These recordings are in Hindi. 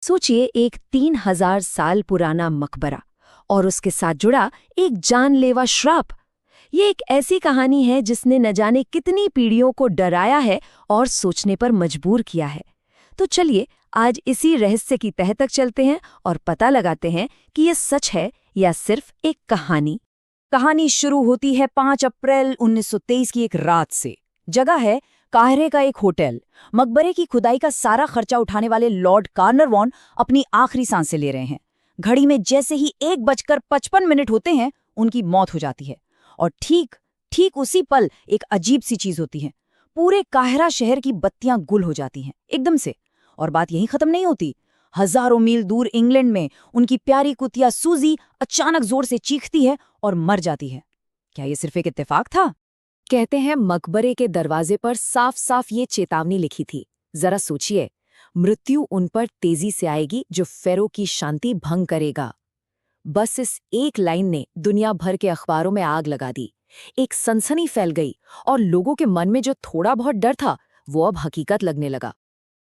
सोचिए, एक 3000 साल पुराना मकबरा और उसके साथ जुड़ा एक जानलेवा श्राप। ये एक ऐसी कहानी है जिसने न जाने कितनी पीढ़ियों को डराया है और सोचने पर मजबूर किया है। तो चलिए आज इसी रहस्य की तह तक चलते हैं और पता लगाते हैं कि ये सच है या सिर्फ एक कहानी। कहानी शुरू होती है 5 अप्रैल 1923 की एक रात से। जगह है काहिरे का एक होटल। मकबरे की खुदाई का सारा खर्चा उठाने वाले लॉर्ड कार्नरवॉन अपनी आखिरी सांसें ले रहे हैं। घड़ी में जैसे ही 1:55 होते हैं, उनकी मौत हो जाती है। और ठीक ठीक उसी पल एक अजीब सी चीज होती है। पूरे काहिरा शहर की बत्तियां गुल हो जाती हैं एकदम से। और बात यहीं खत्म नहीं होती। हजारों मील दूर इंग्लैंड में उनकी प्यारी कुतिया सूजी अचानक जोर से चीखती है और मर जाती है। क्या ये सिर्फ एक इत्तेफाक था? कहते हैं मकबरे के दरवाजे पर साफ साफ ये चेतावनी लिखी थी। जरा सोचिए, मृत्यु उन पर तेजी से आएगी जो फेरो की शांति भंग करेगा। बस इस एक लाइन ने दुनिया भर के अखबारों में आग लगा दी। एक सनसनी फैल गई और लोगों के मन में जो थोड़ा बहुत डर था वो अब हकीकत लगने लगा।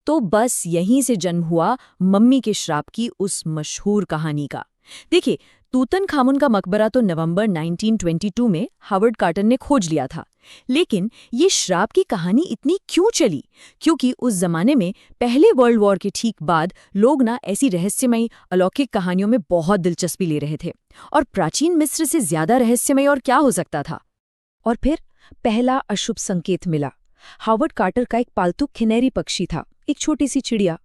तो बस यहीं से जन्म हुआ मम्मी के श्राप की उस मशहूर कहानी का। देखिए, तूतनखामुन का मकबरा तो नवंबर 1922 में हावर्ड कार्टर ने खोज लिया था। लेकिन ये श्राप की कहानी इतनी क्यों चली? क्योंकि उस जमाने में पहले वर्ल्ड वॉर के ठीक बाद लोग ऐसी रहस्यमयी अलौकिक कहानियों में बहुत दिलचस्पी ले रहे थे। और प्राचीन मिस्र से ज्यादा रहस्यमय और क्या हो सकता था? और फिर पहला अशुभ संकेत मिला। हावर्ड कार्टर का एक पालतू खिनैरी पक्षी था, एक छोटी सी चिड़िया।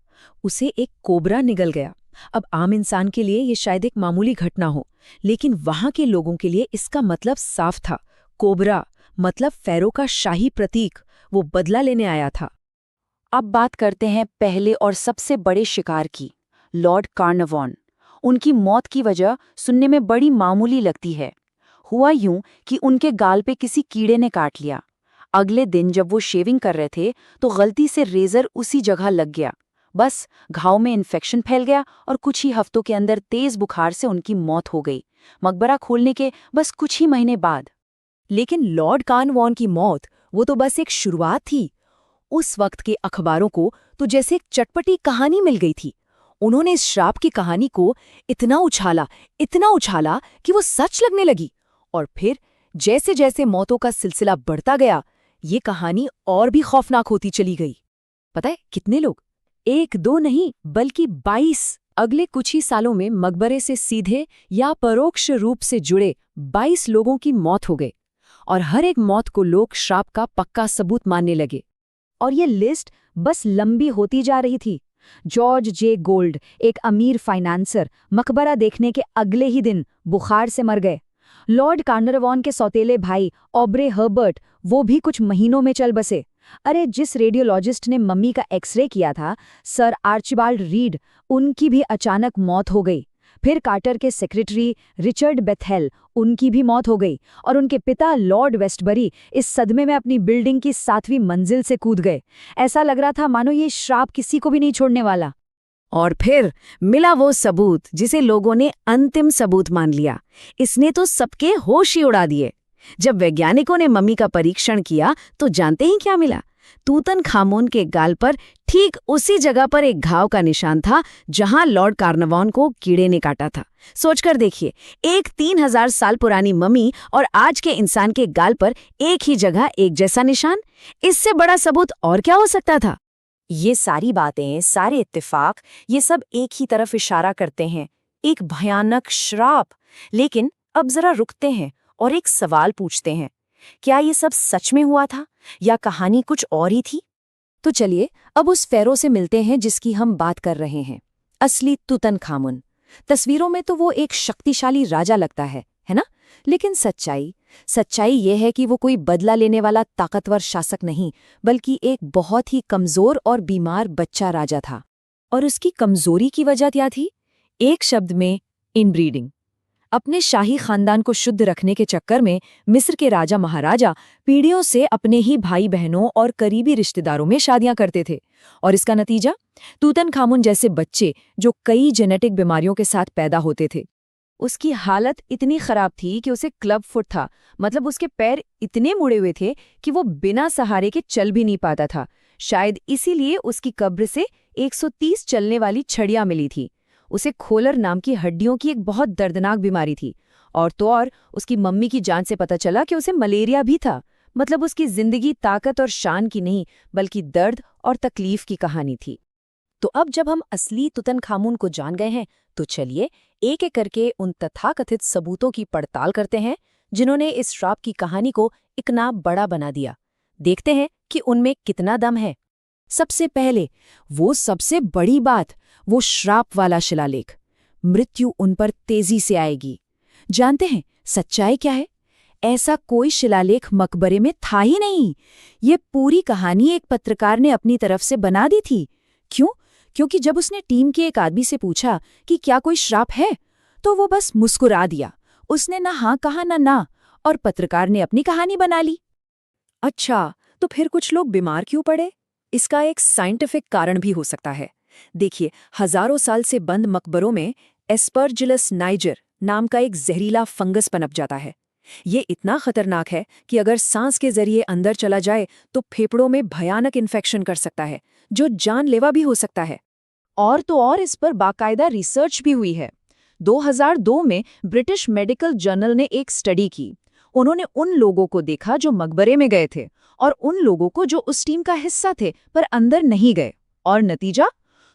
उसे एक कोबरा निगल गया। अब आम इंसान के लिए ये शायद एक मामूली घटना हो, लेकिन वहां के लोगों के लिए इसका मतलब साफ था। कोबरा मतलब फेरो का शाही प्रतीक, वो बदला लेने आया था। अब बात करते हैं पहले और सबसे बड़े शिकार की, लॉर्ड कार्नरवॉन। उनकी मौत की वजह सुनने में बड़ी मामूली लगती है। हुआ यूं कि उनके गाल पे किसी कीड़े ने काट लिया। अगले दिन जब वो शेविंग कर रहे थे तो गलती से रेजर उसी जगह लग गया। बस घाव में इन्फेक्शन फैल गया और कुछ ही हफ्तों के अंदर तेज बुखार से उनकी मौत हो गई, मकबरा खोलने के बस कुछ ही महीने बाद। लेकिन लॉर्ड कार्नरवॉन की मौत वो तो बस एक शुरुआत थी। उस वक्त के अखबारों को तो जैसे एक चटपटी कहानी मिल गई थी। उन्होंने इस श्राप की कहानी को इतना उछाला कि वो सच लगने लगी। और फिर जैसे जैसे मौतों का सिलसिला बढ़ता गया, ये कहानी और भी खौफनाक होती चली गई। पता है कितने लोग? 1-2 नहीं बल्कि 22 अगले कुछ ही सालों में मकबरे से सीधे या परोक्ष रूप से जुड़े 22 लोगों की मौत हो गई। और हर एक मौत को लोग श्राप का पक्का सबूत मानने लगे। और ये लिस्ट बस लंबी होती जा रही थी। जॉर्ज जे गोल्ड, एक अमीर फाइनेंसर, मकबरा देखने के अगले ही दिन बुखार से मर गए। लॉर्ड कार्नरवॉन के सौतेले भाई ऑब्रे हर्बर्ट, वो भी कुछ महीनों में चल बसे। अरे जिस रेडियोलॉजिस्ट ने मम्मी का एक्सरे किया था, सर आर्चिबाल्ड रीड, उनकी भी अचानक मौत हो गई। फिर कार्टर के सेक्रेटरी रिचर्ड बेथेल, उनकी भी मौत हो गई। और उनके पिता लॉर्ड वेस्टबरी इस सदमे में अपनी बिल्डिंग की 7वीं मंजिल से कूद गए। ऐसा लग रहा था मानो ये श्राप किसी को भी नहीं छोड़ने वाला। और फिर मिला वो सबूत जिसे लोगों ने अंतिम सबूत मान लिया। इसने तो सबके होश ही उड़ा दिए। जब वैज्ञानिकों ने मम्मी का परीक्षण किया तो जानते ही क्या मिला? तूतनखामुन के गाल पर ठीक उसी जगह पर एक घाव का निशान था जहां लॉर्ड कार्नरवॉन को कीड़े ने काटा था। सोचकर देखिए, एक 3000 साल पुरानी मम्मी और आज के इंसान के गाल पर एक ही जगह एक जैसा निशान। इससे बड़ा सबूत और क्या हो सकता था? ये सारी बातें, सारे इत्तेफाक, ये सब एक ही तरफ इशारा करते हैं, एक भयानक श्राप। लेकिन अब जरा रुकते हैं और एक सवाल पूछते हैं, क्या ये सब सच में हुआ था या कहानी कुछ और ही थी? तो चलिए अब उस फेरो से मिलते हैं जिसकी हम बात कर रहे हैं, असली तूतनखामुन। तस्वीरों में तो वो एक शक्तिशाली राजा लगता है ना? लेकिन सच्चाई ये है कि वो कोई बदला लेने वाला ताकतवर शासक नहीं, बल्कि एक बहुत ही कमजोर और बीमार बच्चा राजा था। और उसकी कमजोरी की वजह क्या थी? एक शब्द में, इनब्रीडिंग। अपने शाही खानदान को शुद्ध रखने के चक्कर में मिस्र के राजा महाराजा पीढ़ियों से अपने ही भाई बहनों और करीबी रिश्तेदारों में शादियां करते थे। और इसका नतीजा, तूतनखामुन जैसे बच्चे जो कई जेनेटिक बीमारियों के साथ पैदा होते थे। उसकी हालत इतनी खराब थी कि उसे क्लब फुट था, मतलब उसके पैर इतने मुड़े हुए थे कि वो बिना सहारे के चल भी नहीं पाता था। शायद इसीलिए उसकी कब्र से 130 चलने वाली छड़ियां मिली थी। उसे खोलर नाम की हड्डियों की एक बहुत दर्दनाक बीमारी थी। और तो और उसकी मम्मी की जांच से पता चला कि उसे मलेरिया भी था। मतलब उसकी जिंदगी ताकत और शान की नहीं, बल्कि दर्द और तकलीफ की कहानी थी। तो अब जब हम असली तुतनखामुन को जान गए हैं, तो चलिए एक एक करके उन तथाकथित सबूतों की पड़ताल करते हैं जिन्होंने इस श्राप की कहानी को इतना बड़ा बना दिया। देखते हैं कि उनमें कितना दम है। सबसे पहले वो सबसे बड़ी बात, वो श्राप वाला शिलालेख। मृत्यु उन पर तेजी से आएगी। जानते हैं सच्चाई क्या है? ऐसा कोई शिलालेख मकबरे में था ही नहीं। ये पूरी कहानी एक पत्रकार ने अपनी तरफ से बना दी थी। क्यों? क्योंकि जब उसने टीम के एक आदमी से पूछा कि क्या कोई श्राप है, तो वो बस मुस्कुरा दिया। उसने ना हाँ कहा ना, और पत्रकार ने अपनी कहानी बना ली। अच्छा, तो फिर कुछ लोग बीमार क्यों पड़े? इसका एक साइंटिफिक कारण भी हो सकता है। देखिए, हजारों साल से बंद मकबरों में एस्परजिलस नाइजर नाम का एक जहरीला फंगस पनप जाता है। ये इतना खतरनाक है कि अगर सांस के जरिए अंदर चला जाए तो फेफड़ों में भयानक इन्फेक्शन कर सकता है, जो जानलेवा भी हो सकता है। और तो और इस पर बाकायदा रिसर्च भी हुई है। 2002 में ब्रिटिश मेडिकल जर्नल ने एक स्टडी की। उन्होंने उन लोगों को देखा जो मकबरे में गए थे और उन लोगों को जो उस टीम का हिस्सा थे पर अंदर नहीं गए। और नतीजा?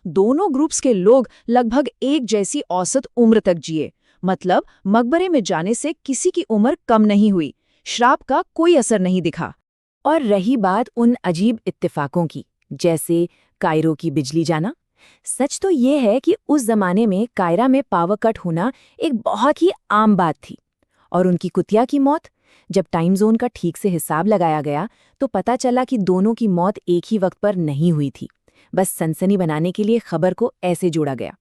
दोनों ग्रुप्स के लोग लगभग एक जैसी औसत उम्र तक जिए। मतलब मकबरे में जाने से किसी की उम्र कम नहीं हुई। श्राप का कोई असर नहीं दिखा। और रही बात उन अजीब इत्तेफाकों की, जैसे कायरो की बिजली जाना। सच तो ये है कि उस जमाने में कायरा में पावर कट होना एक बहुत ही आम बात थी। और उनकी कुतिया की मौत, जब टाइम जोन का ठीक से हिसाब लगाया गया तो पता चला कि दोनों की मौत एक ही वक्त पर नहीं हुई थी। बस सनसनी बनाने के लिए खबर को ऐसे जोड़ा गया।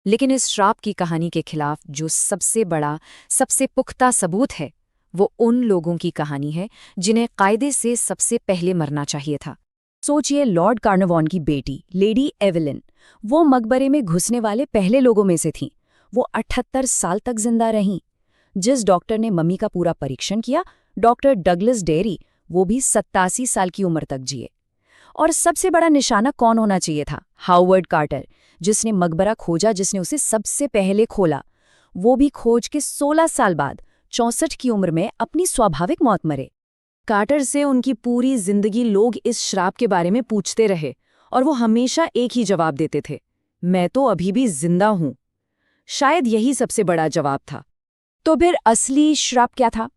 लेकिन इस श्राप की कहानी के खिलाफ जो सबसे बड़ा, सबसे पुख्ता सबूत है, वो उन लोगों की कहानी है जिन्हें कायदे से सबसे पहले मरना चाहिए था। सोचिए, लॉर्ड कार्नरवॉन की बेटी लेडी एवेलिन, वो मकबरे में घुसने वाले पहले लोगों में से थीं। वो 78 साल तक जिंदा रहीं। जिस डॉक्टर ने मम्मी का पूरा परीक्षण किया, डॉक्टर डगलस डेरी, वो भी 87 साल की उम्र तक जिए। और सबसे बड़ा निशाना कौन होना चाहिए था? हावर्ड कार्टर, जिसने मकबरा खोजा, जिसने उसे सबसे पहले खोला। वो भी खोज के 16 साल बाद 64 की उम्र में अपनी स्वाभाविक मौत मरे। कार्टर से उनकी पूरी जिंदगी लोग इस श्राप के बारे में पूछते रहे और वो हमेशा एक ही जवाब देते थे, मैं तो अभी भी जिंदा हूं। शायद यही सबसे बड़ा जवाब था। तो फिर असली श्राप क्या था?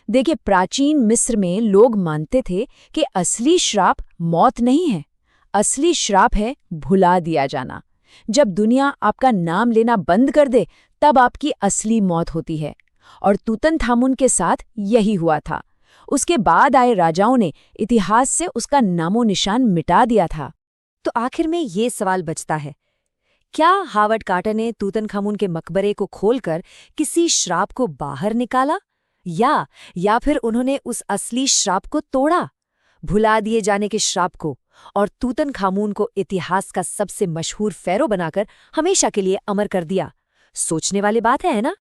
देखिए, प्राचीन मिस्र में लोग मानते थे कि असली श्राप मौत नहीं है। असली श्राप है भुला दिया जाना। जब दुनिया आपका नाम लेना बंद कर दे, तब आपकी असली मौत होती है। और तूतनखामुन के साथ यही हुआ था। उसके बाद आए राजाओं ने इतिहास से उसका नामो निशान मिटा दिया था। तो आखिर में ये सवाल बचता है, क्या हावर्ड कार्टर ने तूतनखामुन के मकबरे को खोलकर किसी श्राप को बाहर निकाला, या फिर उन्होंने उस असली श्राप को तोड़ा, भुला दिए जाने के श्राप को, और तूतनखामुन को इतिहास का सबसे मशहूर फेरो बनाकर हमेशा के लिए अमर कर दिया? सोचने वाली बात है ना?